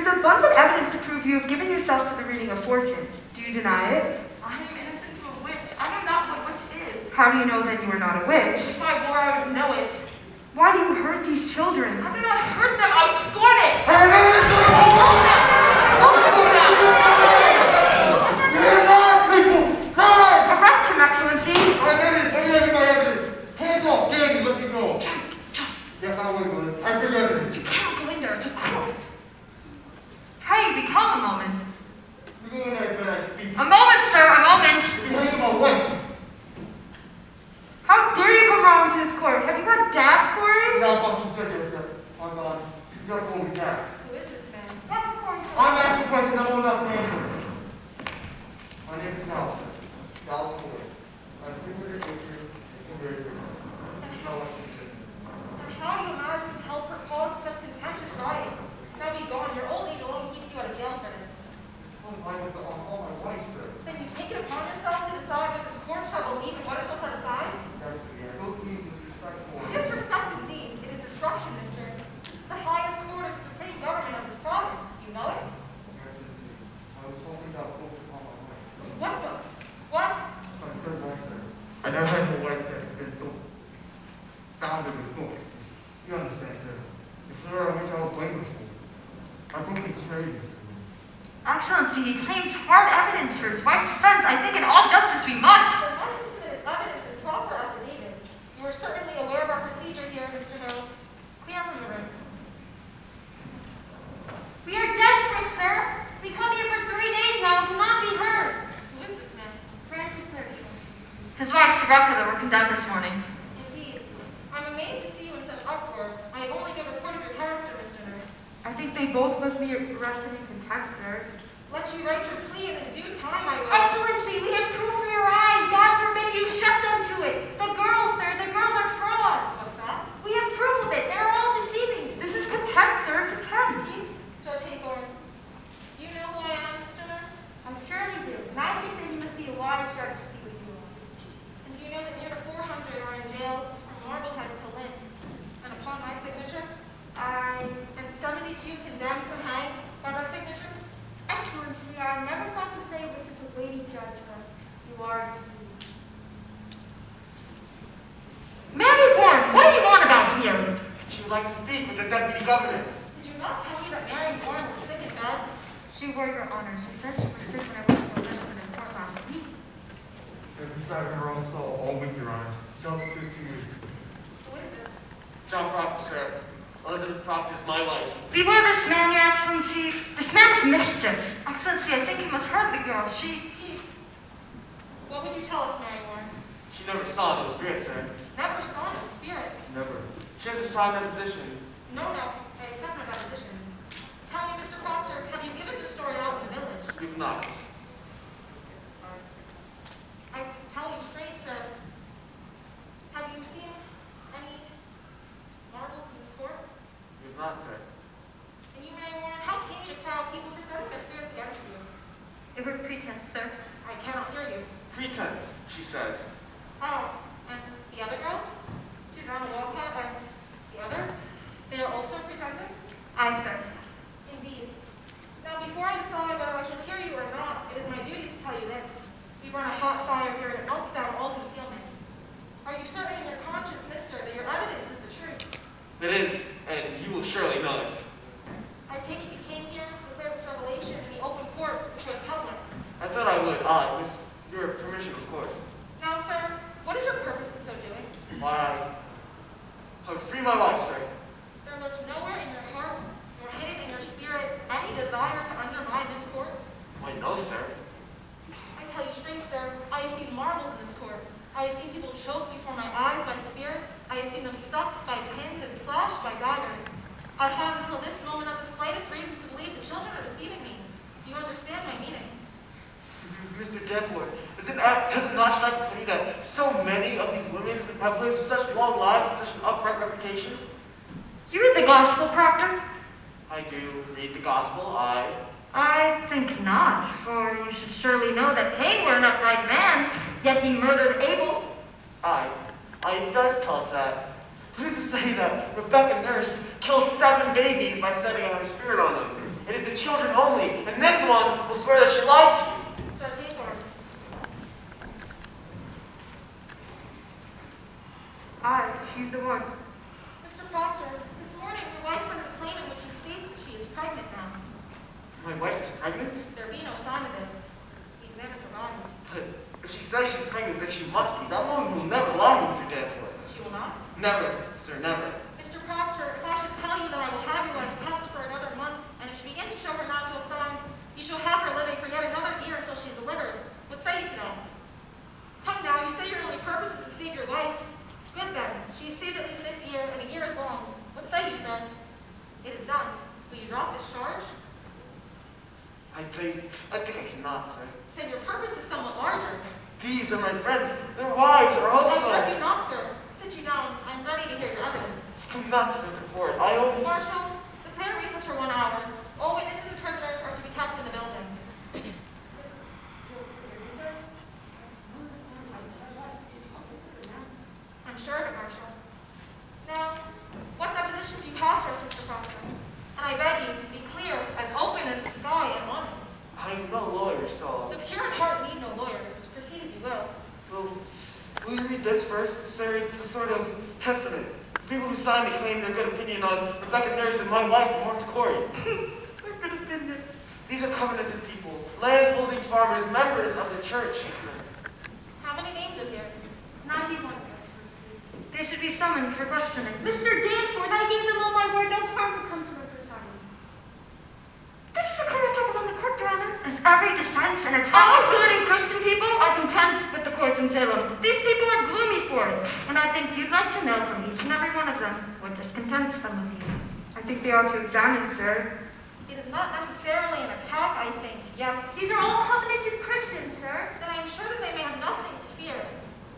There's abundant evidence to prove you have given yourself to the reading of fortunes. Do you deny it? I am innocent to a witch. I know not what witch is. How do you know that you are not a witch? If I were, I would know it. Why do you hurt these children? I do not hurt them. I scorn it. Hey, Tell them. Tell them to them. you're not people! Guys! Arrest him, Excellency! My evidence! Let me look at my evidence! Hands off, Danny, let me go! Step out of the way, I bring evidence. You cannot go in there. It's a court. Pray, be calm a moment. You go in there when I speak. A moment, sir, a moment. You hang my wife. How dare you come wrong to this court? Have you got daft, Corey? Now, Boston, take it. I'm done. You gotta call me back. Who is this man? That's Corey, sir. I'm asking questions I don't enough to answer. My name is Dallas. Dallas Ford. I'm frequently with you. It's a very good one. And how do you imagine to help her cause such contentious writing? Now be gone. Your old age alone keeps you out of jail for this. Why is it all my wife, sir? Then you take it upon yourself to decide what this court shall believe and what it shall set aside? That's the end. Don't be disrespectful. Disrespect indeed. It is disruption, mister. This is the highest court of the supreme government of this province. You know it? I was hoping that book upon my wife. What books? What? It's my third wife, sir. I never had no wife that's been so founded with books. You understand, sir? If there are which I will blame her for. I book betrayed me. Excellency, he claims hard evidence for his wife's defense. I think in all justice we must. So let him submit his evidence in proper affidavit. You are certainly aware of our procedure here, Mr. Hill. Clear from the room. We are desperate, sir. We come here for 3 days now and cannot be heard. Who is this man? Francis Nurse. His wife, Rebecca, that were condemned this morning. Indeed. I'm amazed to see you in such uproar. I have only good report of your character, Mr. Nurse. I think they both must be arrested in contempt, sir. Let you write your plea and in due time I will. Excellency, we have proof for your eyes. God forbid you shut them to it. The girls, sir, the girls are frauds. What's that? We have proof of it. They're all deceiving. This is contempt, sir, contempt. Please, Judge Haythorne. Do you know who I am, Mr. Nurse? I surely do. And I think that you must be a wise judge to be with you all. And do you know that near to 400 are in jails from Marblehead to Lynn? And upon my signature? And 72 condemned to hang by that signature? Excellency, I never thought to say which is a weighty judge, but you are deceived. Mary Bourne, what do you want about here? She would like to speak with the deputy governor. Did you not tell me that Mary Warren was sick in bed? She were, Your Honor. She said she was sick when I went to the benefit in court last week. We've had her also all week, Your Honor. Just to you. Who is this? John Procter, sir. Elizabeth Procter is my wife. Beware this man, Your Excellency. This man is mischief. Excellency, I think you must hurt the girl. Peace. What would you tell us, Mary Warren? She never saw no spirit, sir. Never saw no spirits. Never. She has a strong deposition. No, I accept no depositions. Tell me, Mr. Procter, have you given the story out in the village? We've not. I tell you straight, sir. Have you seen any marbles in this court? We've not, sir. And you, Mary Warren, how came you to crowd people for setting their spirits against you? It were pretense, sir. I cannot hear you. Pretense, she says. Oh, and the other girls? Susanna Walcott and the others? They are also pretending? Aye, sir. Indeed. Now, before I decide whether I shall hear you or not, it is my duty to tell you this. We run a hot fire here and it melts down all concealment. Are you certain in your conscience, mister, that your evidence is the truth? It is, and you will surely know it. I take it you came here to declare this revelation in the open court to the public. I thought I would, with your permission, of course. Now, sir, what is your purpose in so doing? Why, I would free my wife, sir. There lurks nowhere in your heart, nor hidden in your spirit, any desire to undermine this court? Why, no, sir. I tell you straight, sir, I have seen marvels in this court. I have seen people choked before my eyes by spirits. I have seen them stuck by pins and slashed by daggers. I have until this moment not the slightest reason to believe the children are deceiving me. Do you understand my meaning? Mr. Deadwood, does it not strike you that so many of these women have lived such long lives and such an upright reputation? You read the Gospel, Procter? I do read the gospel, I think not, for you should surely know that Cain were an upright man, yet he murdered Abel. It does tell us that. Who's to say that Rebecca Nurse killed 7 babies by setting her spirit on them? It is the children only, and this one will swear that she lied to you. Judge Haythorne. Aye, she's the one. Mr. Procter, this morning your wife sent a claim in which she states that she is pregnant now. My wife is pregnant? There be no sign of it. He examined her body. But if she says she's pregnant, then she must be. That woman will never lie, Mr. Danforth. She will not? Never, sir, never. Mr. Procter, if I should tell you that I will have your wife kept for another month, and if she begins to show her natural signs, you shall have her living for yet another year until she is delivered. What say you to that? Come now, you say your only purpose is to save your wife. Good then. She is saved at least this year, and a year is long. What say you, sir? It is done. Will you drop this charge? I think I cannot, sir. Then your purpose is somewhat larger. These are my friends. Their wives are I also. judge you not, sir. Sit you down. I'm ready to hear your evidence. I'm not to be report. I only. Marshal, declare recess for 1 hour. All witnesses and prisoners are to be kept in the building. I'm sure of it, Marshal. Now, what deposition do you have for us, Mr. Procter? And I beg you, be clear, as open as the sky, and honest. I'm no lawyer, so. The pure in heart need no lawyers. Proceed as you will. Well, will you read this first, sir? It's a sort of testament. People who signed it claim their good opinion on Rebecca Nurse and my wife, Martha Corey. Their good opinion. These are covenanted people, land-holding farmers, members of the church. How many names are here? 91, Your Excellency. They should be summoned for questioning. Mr. Danforth, I gave them all my word. No harm will come to them for silence. This is the court trouble on the court, Your Honor. Is every defense an All attack? good and Christian people are content with the courts in Salem. These people are gloomy for it, and I think you'd like to know from each and every one of them what discontents them with you. I think they ought to examine, sir. It is not necessarily an attack, I think, yet. These are all covenanted Christians, sir. Then I am sure that they may have nothing to fear.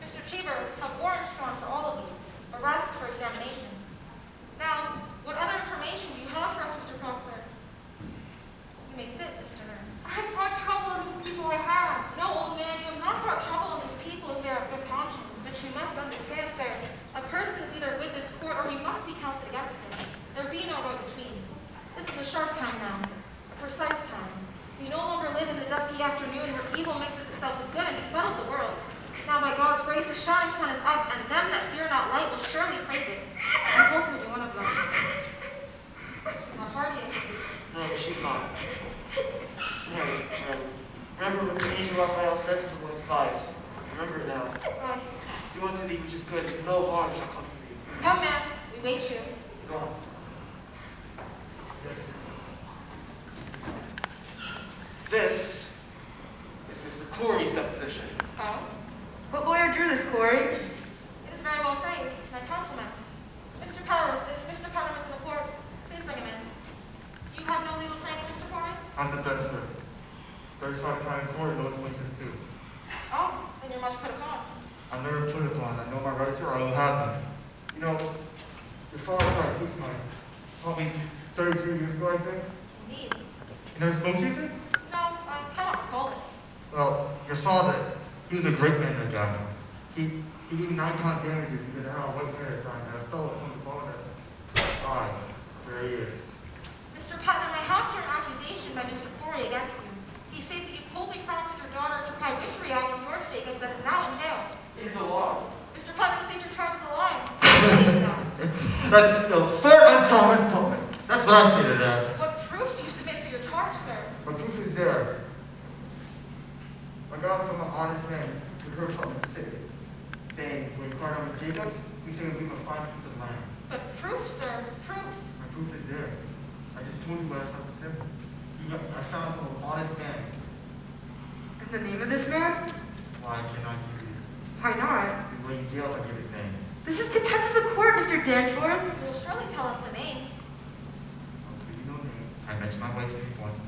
Mr. Cheever, have warrants drawn for all of these. Arrest for examination. Now, what other information do you have for us, Mr. Procter? You may sit, Mr. Nurse. I have brought trouble on these people I have. No, old man, you have not brought trouble on these people if they are of good conscience. But you must understand, sir, a person is either with this court or he must be counted against it. There be no road between. This is a sharp time now, a precise time. We no longer live in the dusky afternoon where evil mixes itself with good and befuddles the world. Now by God's grace the shining sun is up, and them that fear not light will surely praise it. I hope you'll be one of them. She's not hardy, I see. No, she's not. Mary, remember what the angel Raphael said to the Lord's pies. Remember it now. Do unto thee which is good, and no harm shall come to thee. Come, man. We wait you. Go on. This is Mr. Corey's deposition. Oh? What lawyer drew this, Corey? It is very well phrased. My compliments. Mr. Powers, if Mr. Putnam is in the court, please bring him in. You have no legal training, Mr. Corey? I'm the best, sir. 35 time in court, knows plaintiffs too. Oh, then you're much put upon. I'm never put upon. I know my rights here, I will have them. You know, the saw I tried to teach mine, probably 33 years ago, I think. Indeed. You never spoke to you? No, I cannot recall it. Well, your father, he was a great man, that guy. He gave me 9 times damages because I had a white hair at the time, and I stole it from the bone and died for 8 years. Mr. Putnam, I have here an accusation by Mr. Corey against you. He says that you coldly prompted your daughter to cry witchery out on George Jacobs that is now in jail. It is a lie. Mr. Putnam states your charge is a lie. Speak to that. That's the third unsolved installment. That's what I say to that. What proof do you submit for your charge, sir? My proof is there. I got from an honest man who heard something sick, saying when he cried out with Jacobs, he said it would be a fine piece of land. But proof, sir, proof. My proof is there. I just told you what I thought to say. I found from an honest man. And the name of this man? Why I cannot give you? Why not? He's going to jail if I give his name. This is contempt of the court, Mr. Danforth. You will surely tell us the name. I'll give you no name. I mentioned my wife's name once.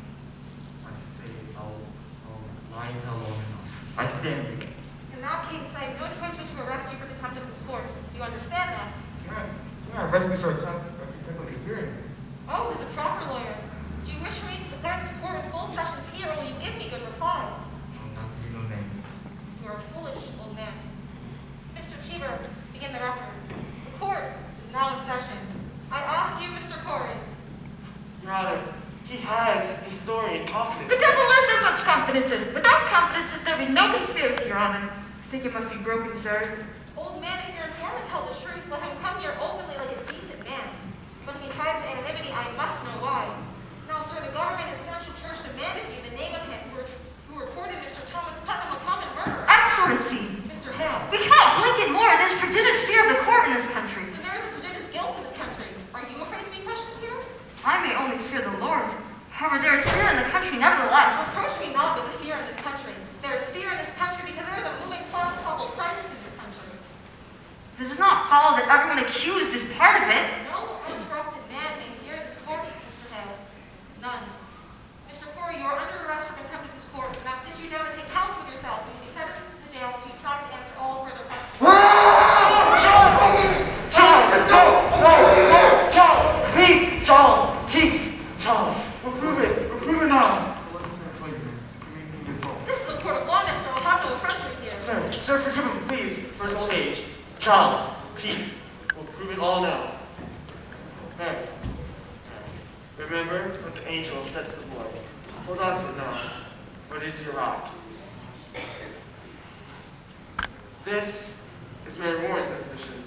I say I'll lie and tell long enough. I stand you. In that case, I have no choice but to arrest you for contempt of this court. Do you understand that? Can I arrest me for a contempt of the hearing? Oh, as a proper lawyer. Do you wish me to declare this court in full sessions here, or will you give me good reply? I'll not give you no name. You are a foolish old man. Mr. Cheever, begin the record. The court is now in session. I ask you, Mr. Corey. Your Honor, He has a story and confidence. The devil lives in such confidences. Without confidences, there be no conspiracy, Your Honor. I think it must be broken, sir. Old man, if your informant tell the truth, let him come here openly like a decent man. But if he hides anonymity, I must know why. Now, sir, the government and Central Church demanded you the name of him who reported Mr. Thomas Putnam a common murderer. Excellency! Mr. Hale, We cannot blink it more. There's prodigious fear of the court in this country. then there is a prodigious guilt in this country. Are you afraid to be questioned here? I may only fear the Lord. However, there is fear in the country nevertheless. Reproach me not with the fear in this country. There is fear in this country because there is a moving plot to topple Christ in this country. It does not follow that everyone accused is part of it. No uncorrupted man may fear this court, Mr. Hale. None. Mr. Corey, you are under arrest for contempt of this court. Now sit you down and take counsel with yourself. You will be sent to the jail until you decide to answer all further questions. Charles! Peace! Charles! Peace! Charles! We'll prove it! We'll prove it now! This is a court of law, mister. I'll have no effrontery here. Sir, forgive him, please, for his old age. Charles, peace. We'll prove it all now. Mary, remember what the angel said to the boy. Hold on to it now, for it is your rock. This is Mary Warren's deposition.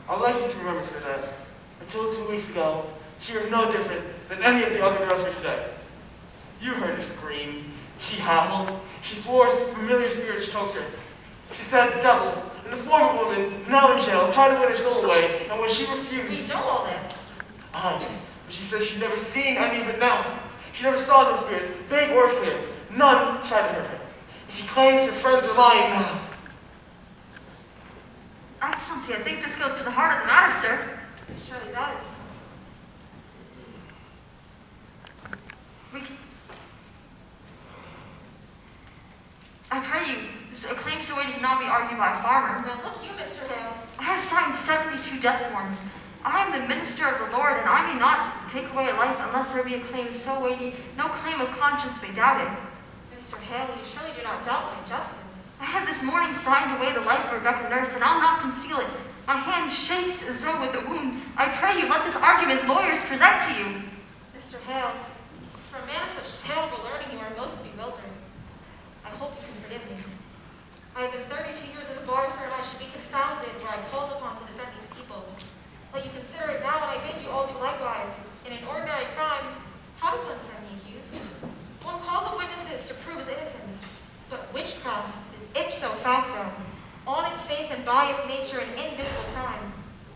I'd like you to remember, sir, that until 2 weeks ago, she was no different than any of the other girls here today. You heard her scream. She howled. She swore familiar spirits choked her. She said the devil, in the form of a woman, now in jail, tried to win her soul away, and when she refused... We know all this. But she says she'd never seen any of it now. She never saw those spirits, vague or clear. None tried to hurt her. And she claims her friends are lying now. Excellency, I think this goes to the heart of the matter, sir. It surely does. I pray you, a claim so weighty cannot be argued by a farmer. Now look you, Mr. Hale. I have signed 72 death warrants. I am the minister of the Lord, and I may not take away a life unless there be a claim so weighty, no claim of conscience may doubt it. Mr. Hale, you surely do not doubt my justice. I have this morning signed away the life of Rebecca Nurse, and I'll not conceal it. My hand shakes as though with a wound. I pray you, let this argument lawyers present to you. Mr. Hale, for a man of such terrible learning, you are most bewildered. I hope you can forgive me. I have been 32 years at the bar, sir, and I should be confounded were I called upon to defend these people. Let you consider it now, and I bid you all do likewise. In an ordinary crime, how does one defend the accused? One calls up witnesses to prove his innocence. But witchcraft is ipso facto, on its face and by its nature, an invisible crime.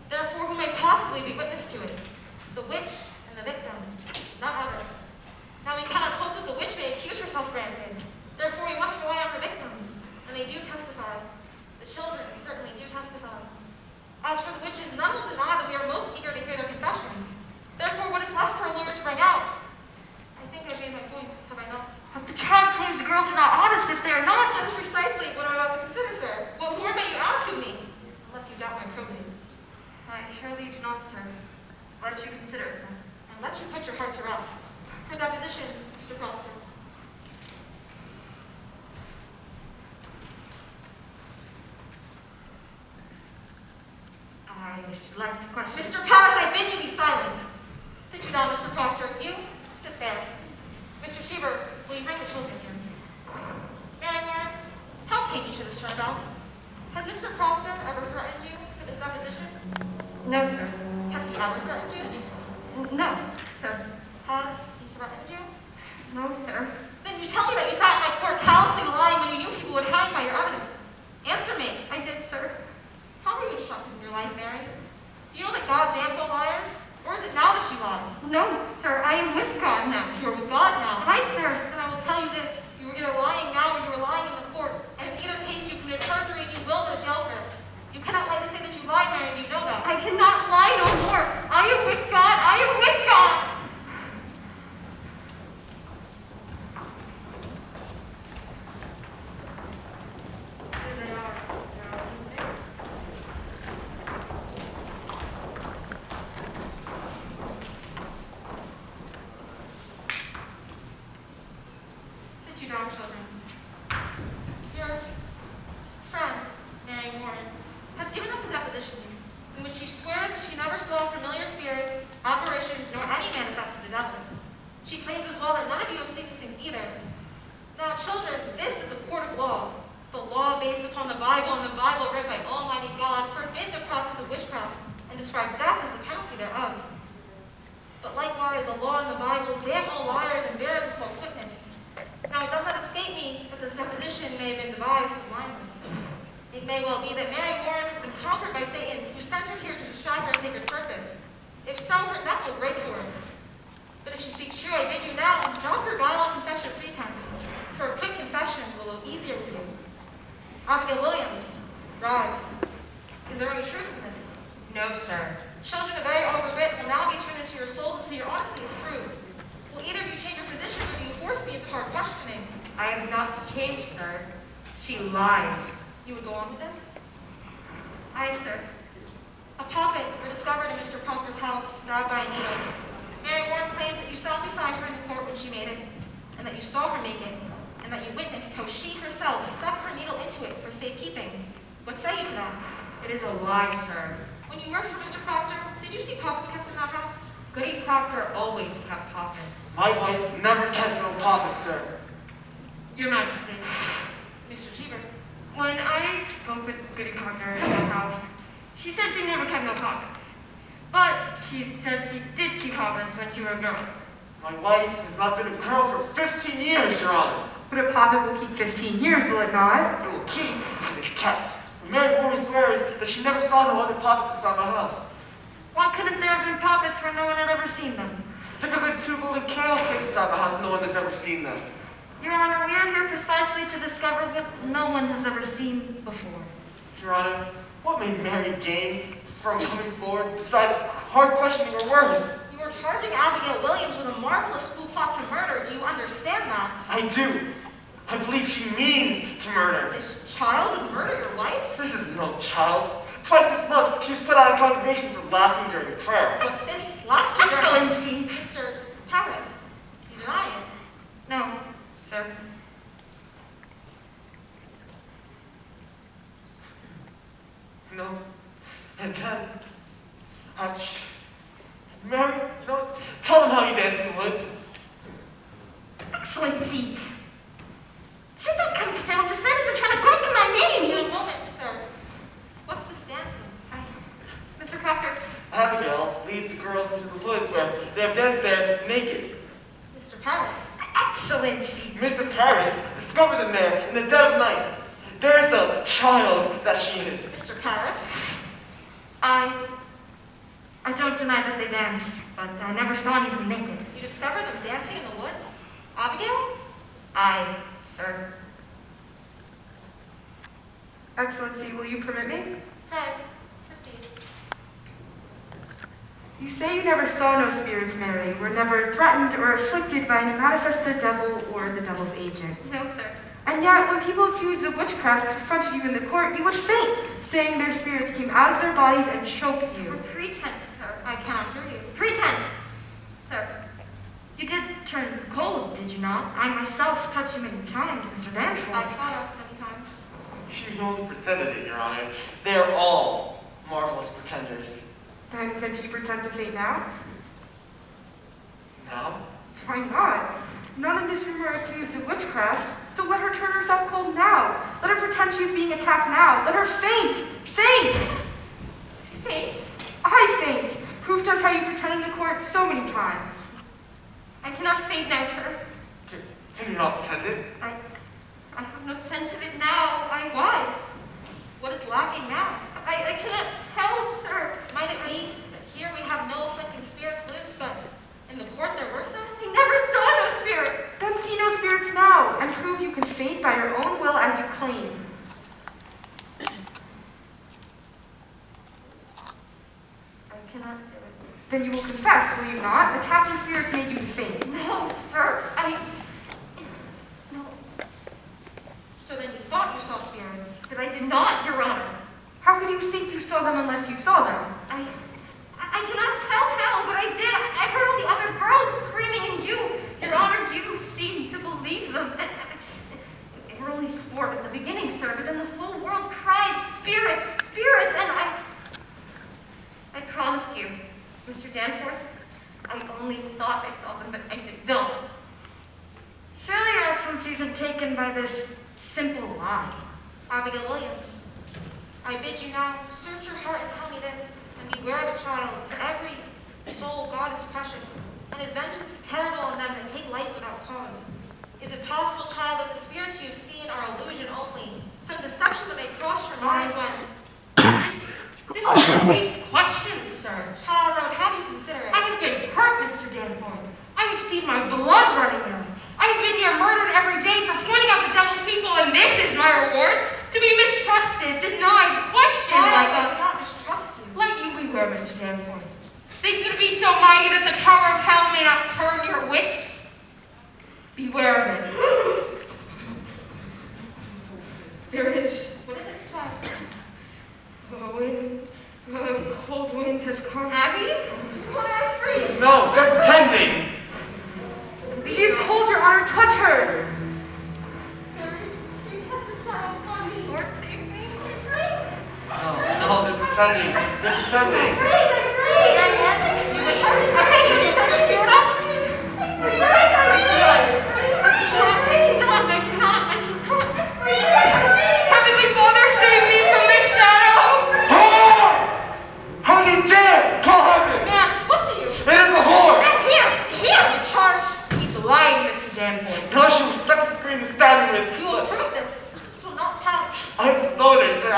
Therefore, who may possibly be witness to it? The witch and the victim, none other. Now we cannot hope that the witch may accuse herself, granted. Therefore, we must rely on her victims, and they do testify. The children certainly do testify. As for the witches, none will deny that we are most eager to hear their confessions. Therefore, what is left for a lawyer to bring out? I think I've made my point, have I not? But the child claims the girls are not honest if they are not. That is precisely what I'm about to consider, sir. What more may you ask of me? Unless you doubt my probity. I surely do not, sir. Let you consider it then. And let you put your heart to rest. Her deposition, Mr. Procter. I should like to question... Mr. Paris, I bid you be silent. Sit you down, Mr. Procter. You, sit there. Mr. Cheever, will you bring the children here? Mary Warren, how came you to this turnabout? Has Mr. Procter ever threatened you for this deposition? No, sir. Has he ever threatened you? No, sir. Has he threatened you? No, sir. Then you tell me that you sat in my court callously lying when you knew people would hang by your evidence. Answer me. I did, sir. How were you instructed in your life, Mary? Do you know that God damns all liars? Or is it now that you lie? No, sir. I am with God now. You're with God now. Aye, sir. And I will tell you this. You were either lying now or you were lying in the court. And in either case, you committed perjury and you will go to jail for it. You cannot lightly say that you lied, Mary. Do you know that? I cannot lie no more. I am with God. I am with God. Sit you down, children. Your friend, Mary Warren, has given us a deposition in which she swears that she never saw familiar spirits, apparitions, nor any manifest of the devil. She claims as well that none of you have seen these things either. Now, children, this is a court of law. The law based upon the Bible and the Bible read by Almighty God forbid the practice of witchcraft and describe death as the penalty thereof. But likewise, the law and the Bible damn all liars and bearers of false witness. Now, it does not escape me that this deposition may have been devised to blind us. It may well be that Mary Warren has been conquered by Satan, who sent her here to distract our sacred purpose. If so, her neck will break for her. But if she speaks true, I bid you now, drop your guile and confess your pretense, for a quick confession will go easier with you. Abigail Williams, rise. Is there any truth in this? No, sir. Children, the very auger bit will now be turned into your souls until your honesty is proved. Will either of you change your position, or do you force me into hard questioning? I have not to change, sir. She lies. You would go on with this? Aye, sir. A poppet were discovered in Mr. Procter's house, stabbed by a needle. Mary Warren claims that you sat beside her in the court when she made it, and that you saw her make it, and that you witnessed how she herself stuck her needle into it for safekeeping. What say you to that? It is a lie, sir. When you worked for Mr. Procter, did you see poppets kept in that house? Goody Procter always kept poppets. My wife never kept no pockets, sir. Your Majesty, Mr. Cheever. when I spoke with Goody Procter in the house, she said she never kept no pockets. But she said she did keep pockets when she was a girl. My wife has not been a girl for 15 years, Your Honor. But a poppet will keep 15 years, will it not? It will keep if it is kept. But Mary Warren swears that she never saw no other pockets inside my house. Why couldn't there have been pockets where no one had ever seen them? There could have been 2 golden candlesticks inside my house and no one has ever seen them. Your Honor, we are here precisely to discover what no one has ever seen before. Your Honor, what may Mary gain from coming forward besides hard questioning or worse? You are charging Abigail Williams with a marvelous coup plot to murder. Do you understand that? I do. I believe she means to murder. This child would murder your wife? This is no child. Twice this month, she was put out of congregation for laughing during prayer. What's this? Laughter during... Excellency! Mr. Paris, do you deny it? No, sir. No. And then, Mary, you know, tell them how you danced in the woods. Excellency! Since I've come to Salem, this man has been trying to break my name. Wait a moment, sir. What's this dancing? Mr. Procter, Abigail leads the girls into the woods where they have danced there naked. Mr. Paris. Excellency! Mr. Paris discovered them there in the dead of night. There's the child that she is. Mr. Paris. I don't deny that they danced, but I never saw any of them naked. You discovered them dancing in the woods? Abigail? Aye, sir. Excellency, will you permit me? Fred, proceed. You say you never saw no spirits, Mary, were never threatened or afflicted by any manifested devil or the devil's agent. no, sir. And yet, when people accused of witchcraft confronted you in the court, you would faint, saying their spirits came out of their bodies and choked For you. pretense, sir. I cannot hear you. Pretense, sir. You did turn cold, did you not? I myself touched you many times, Mr. I Danforth. saw that many times. She only pretended it, Your Honor. They are all marvelous pretenders. Then can she pretend to faint now? Now? Why not? None in this room are accused of witchcraft, so let her turn herself cold now. Let her pretend she is being attacked now. Let her faint! Faint! Faint? I faint! Proof does how you pretend in the court so many times. I cannot faint now, sir. Can you not pretend it? I have no sense of it now. Why? What is lacking now? I cannot tell, sir. Might it be that here we have no afflicting spirits loose, but in the court there were some? I never saw no spirits. Then see no spirits now, and prove you can faint by your own will as you claim. I cannot do it. Then you will confess, will you not? Attacking spirits made you faint. No, sir. No. So then you thought you saw spirits. But I did not, Your Honor. How could you think you saw them unless you saw them? I cannot tell how, but I did. I heard all the other girls screaming, and you, Your Honor, you seemed to believe them. And they were only sport in the beginning, sir, but then the whole world cried, spirits, spirits, and I promise you, Mr. Danforth, I only thought I saw them, but I did not. by this simple lie? Abigail Williams, I bid you now search your heart and tell me this, and beware of a child. To every soul God is precious, and his vengeance is terrible on them that take life without cause. Is it possible, child, that the spirits you have seen are illusion only? Some deception that may cross your mind when... This is a waste question, sir. Child, I would have you consider it. I have been hurt, Mr. Danforth. I have seen my blood running out. I have been near murdered every day for pointing out the devil's people, and this is my reward? To be mistrusted, denied, questioned like I a... do not mistrust you. Let you beware, Mr. Danforth. Think you to be so mighty that the tower of hell may not turn your wits? Beware of it. There is... What is it, child? A cold wind has come. Abby? What I freeze? No, they're pretending. She's cold, Your Honor. Touch her. Lord save me. No, they're pretending. They're pretending. Young man, do you wish her? I say you, you set your spirit up? I cannot. Heavenly Father, save me from this shadow. Whore! How do you dare call heaven? Man, what's you? It is a whore! Here, charge. He's lying, Mr. Danforth. No, she will suck the screen to stab me with. You will prove this. This will not pass. I've known her, sir.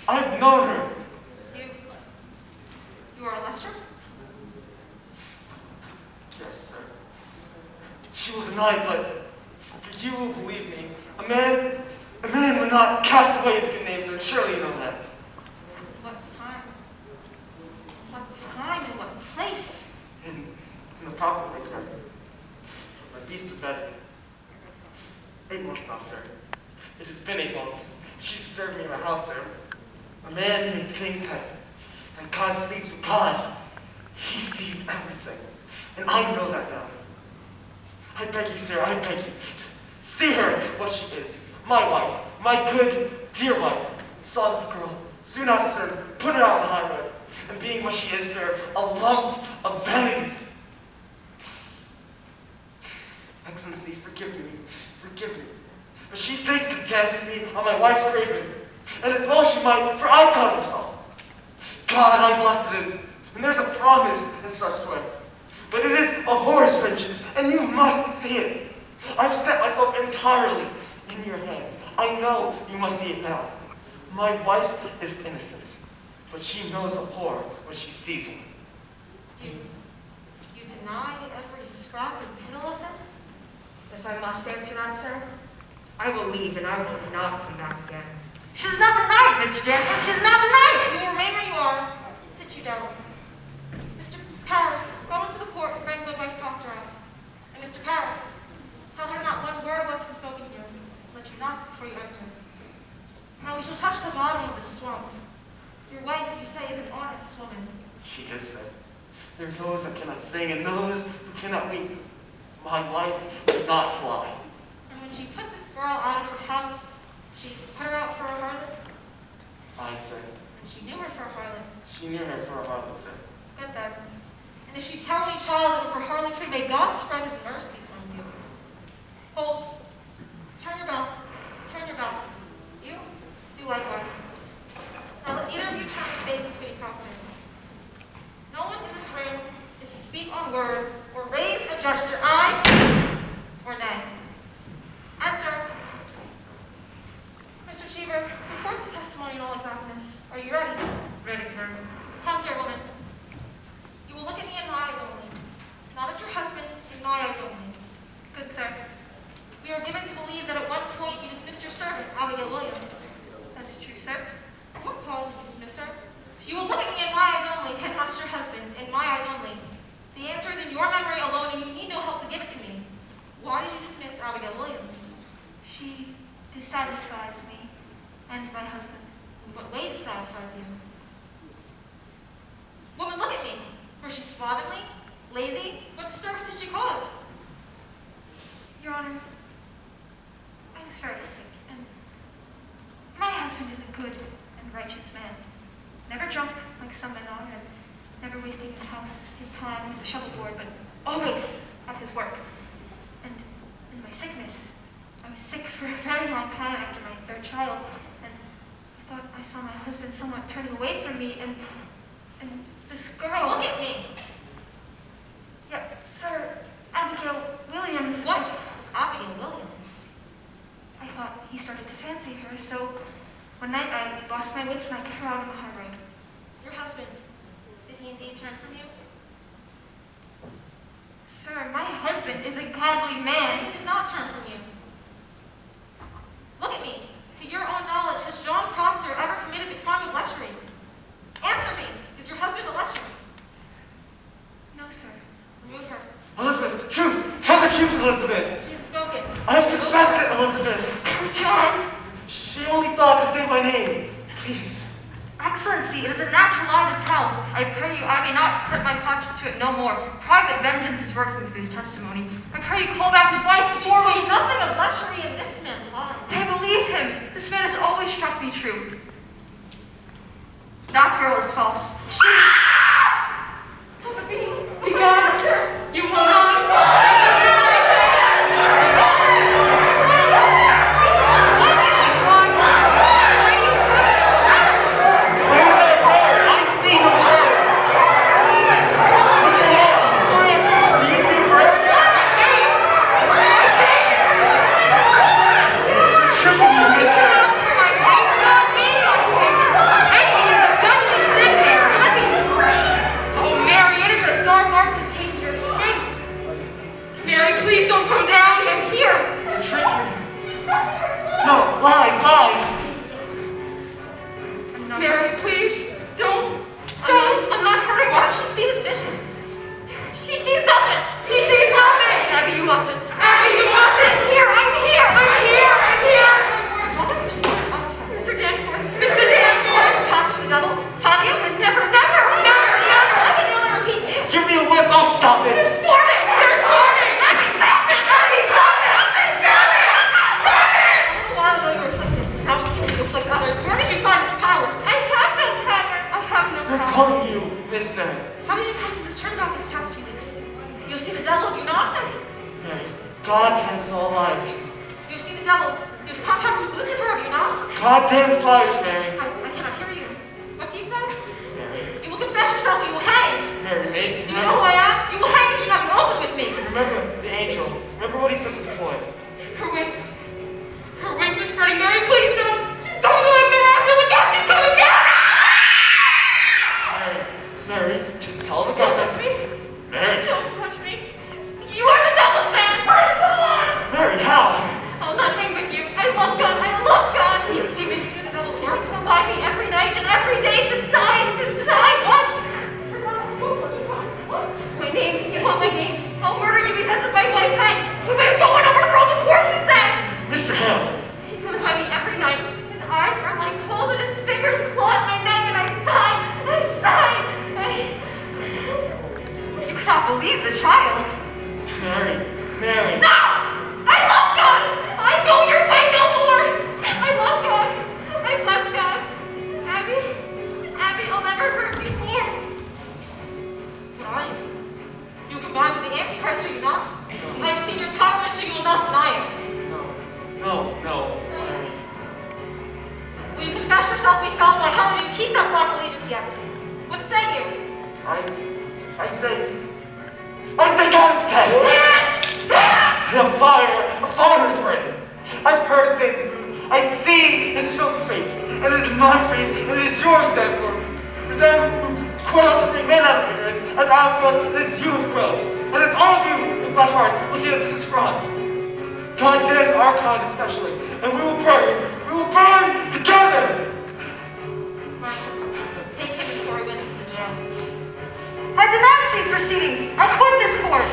I've known her. You are a lecturer? Yes, sir. She will deny, but you will believe me. A man would not cast away his good name, sir. Surely you know that. What time? What time and what place? In the proper place, sir. My beast of bed. 8 months now, sir. It has been 8 months. She's served me in my house, sir. A man may think that God sleeps with God. He sees everything. And I know that now. I beg you, sir, I beg you. Just see her what she is. My wife. My good, dear wife. Saw this girl. Soon after, sir, put her out on the highway. And being what she is, sir, a lump of vanities. Excellency, forgive me. Forgive me. But she thinks to dance with me on my wife's grave. And as well she might, for I call herself. God, I blessed it. And there's a promise in such way. But it is a whore's vengeance, and you must see it. I've set myself entirely in your hands. I know you must see it now. My wife is innocent, but she knows a whore when she sees one. You deny every scrap and tittle of this? If I must answer that, sir, I will leave and I will not come back again. She's not denied, Mr. Danforth. She's not denied. You will remain where you are. Sit you down. Mr. Paris, go into the court and bring good wife Procter out. And Mr. Paris, tell her not one word of what's been spoken here. Let you knock before you enter. Now we shall touch the bottom of this swamp. Your wife, you say, is an honest woman. She is, sir. There are those that cannot sing and those who cannot weep. My wife does not lie. And when she put this girl out of her house, she put her out for a harlot? Aye, sir. And she knew her for a harlot. She knew her for a harlot, sir. Good then. And if she tell me, child, that for harlotry, may God spread his mercy from you. Hold. Turn your back. Turn your back. You, do likewise. Now let either of you turn your face to Goody Procter. No one in this room is to speak on word or raise a gesture, aye or nay. Enter. Mr. Cheever, report this testimony in all exactness. Are you ready? Ready, sir. Come here, woman. You will look at me in my eyes only. Not at your husband, in my eyes only. Good, sir. We are given to believe that at one point you dismissed your servant, Abigail Williams. That is true, sir. For what cause did you dismiss her? You will look at me in my eyes only, and not at your husband, in my eyes only. The answer is in your memory alone, and you need no help to give it to me. Why did you dismiss Abigail Williams? She dissatisfies me and my husband. In what way dissatisfies you? Woman, look at me. Was she slovenly? Lazy? What disturbance did she cause? Your Honor, I was very sick, and my husband is a good and righteous man. Never drunk like some men are, and never wasting his time with the shovelboard, but always at his work. And in my sickness, I was sick for a very long time after my third child, and I thought I saw my husband somewhat turning away from me, and this girl... Look at me! Yeah, sir, Abigail Williams... What? Abigail Williams? I thought he started to fancy her, so one night I lost my wits and I put her out on the high road. Your husband, did he indeed turn from you? Sir, my husband is a godly And man. he did not turn from you. Look at me. To your own knowledge, has John Procter ever committed the crime of lechery? Answer me. Is your husband a lecher? No, sir. Remove her. Elizabeth, truth! Tell the truth, Elizabeth! She has spoken. I have confessed it, Elizabeth! John! She only thought to say my name. Please. Excellency, it is a natural lie to tell. I pray you, I may not put my conscience to it no more. Private vengeance is working through his testimony. I pray you call back his wife She before spoke me. nothing of lechery, and this man lies. I believe him. This man has always struck me true. That girl is false. Be gone. You will not. I say. Why do you come here? I see the bird! Mr. Hale! Do you see birds? My face! Triple you, You mister! cannot tear my face, not me, my face. Envy is a deadly sin, Mary. Oh, Mary, it is a dark art to change your shape. Mary, please don't come down. I'm here. She's touching her clothes. No, lies! Mary, please, don't. I'm not hurting Why her. does she see this vision? She sees nothing. She sees nothing. Abby, you mustn't. Abby, you mustn't. Here, I'm here. I'm here. I'm here. What have you seen out of her? Mr. Danforth. Mr. Danforth. Pact with the devil? Have you? Never. I can only repeat you. Give me a whip, I'll stop it! They're sporting. Abby, stop it. Abby, stop it. Stop it. Stop it. A little while ago you were afflicted. Now it seems you afflict others. Where did you find this power? I have no power. I have no They're power. calling you, mister. How did you come to this turnabout these past few weeks? You've seen the devil, have you not? Mary, God damns all liars. You've seen the devil. You've compacted with Lucifer, have you not? God damns liars, Mary. I cannot hear you. What do you say? Mary, You will confess yourself or you will hang. Mary, mate. Do you know who I am? You will hang if you not be open with me. Remember the angel. Remember what he said to the boy. Her wings. Her wings are spreading. Mary, please don't. She's coming like them after the gun. She's coming down. Mary, just tell the Don't government. touch me. Mary. Don't touch me. You are the devil's man. Mary, how? I'll not hang with you. I love God. I love God. He made you do the devil's work. Come by me every night and every day to sign. Sign what? My name. You want my name? I'll murder you. He says if my wife hangs. We must go and overthrow the court, he says. Mr. Hale. He comes by me every night. His eyes burn like coals and his fingers claw at my neck and I sigh. You cannot believe the child. Mary. No! I love God! I go your way no more! I love God. I bless God. Abby, I'll never hurt you more. What are you? You combined with the Antichrist, are you not? I have seen your power, so you will not deny it. No, Mary. Will you confess yourself be foul by how do you keep that black allegiance yet? What say you? I say God is dead. A fire is burning. I've heard Satan's boot. I see his filthy face, and it is my face, and it is yours, therefore. For them who quarrel to bring men out of ignorance, as I have quarreled, it is you who quarreled. And as all of you with black hearts will see that this is fraud. God damns our kind especially, and we will burn together! Marshal, take him before I went into the jail. I denounce these proceedings. I quit this court.